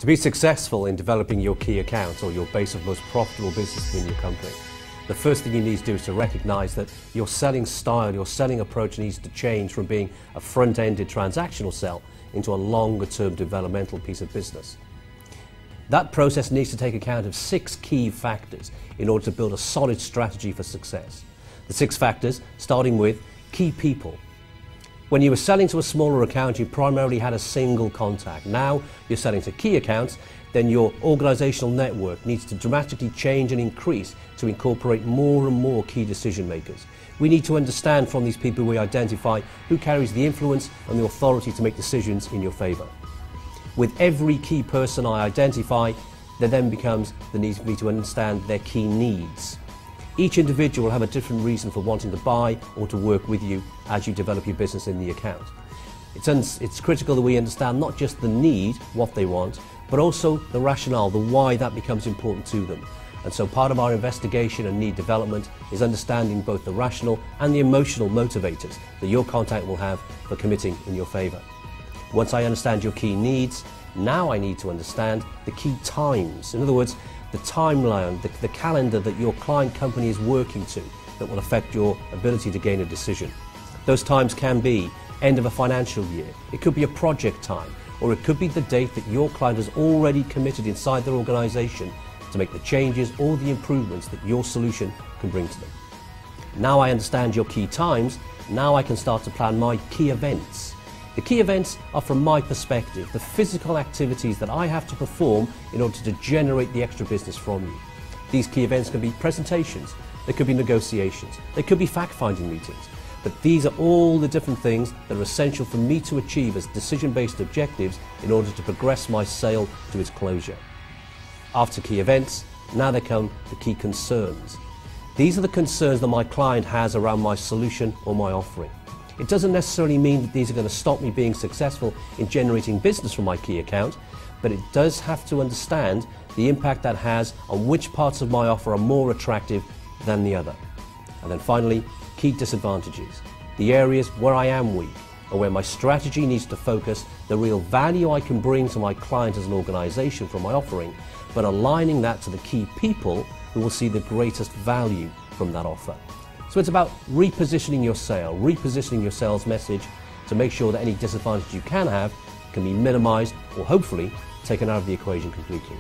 To be successful in developing your key accounts or your base of most profitable business within your company, the first thing you need to do is to recognize that your selling style, your selling approach needs to change from being a front-ended transactional sell into a longer-term developmental piece of business. That process needs to take account of 6 key factors in order to build a solid strategy for success. The 6 factors, starting with key people. When you were selling to a smaller account, you primarily had a single contact. Now you're selling to key accounts, then your organizational network needs to dramatically change and increase to incorporate more and more key decision makers. We need to understand from these people we identify who carries the influence and the authority to make decisions in your favor. With every key person I identify, there then becomes the need for me to understand their key needs. Each individual will have a different reason for wanting to buy or to work with you as you develop your business in the account. It's critical that we understand not just the need, what they want, but also the rationale, the why that becomes important to them. And so part of our investigation and need development is understanding both the rational and the emotional motivators that your contact will have for committing in your favor. Once I understand your key needs, now I need to understand the key times. In other words, the timeline, the calendar that your client company is working to that will affect your ability to gain a decision. Those times can be end of a financial year, it could be a project time, or it could be the date that your client has already committed inside their organization to make the changes or the improvements that your solution can bring to them. Now I understand your key times, now I can start to plan my key events. The key events are, from my perspective, the physical activities that I have to perform in order to generate the extra business from you. These key events can be presentations, they could be negotiations, they could be fact-finding meetings, but these are all the different things that are essential for me to achieve as decision-based objectives in order to progress my sale to its closure. After key events, now there come the key concerns. These are the concerns that my client has around my solution or my offering. It doesn't necessarily mean that these are going to stop me being successful in generating business from my key account, but it does have to understand the impact that has on which parts of my offer are more attractive than the other. And then finally, key disadvantages. The areas where I am weak, or where my strategy needs to focus the real value I can bring to my client as an organization from my offering, but aligning that to the key people who will see the greatest value from that offer. So it's about repositioning your sale, repositioning your sales message to make sure that any disadvantage you can have can be minimized or hopefully taken out of the equation completely.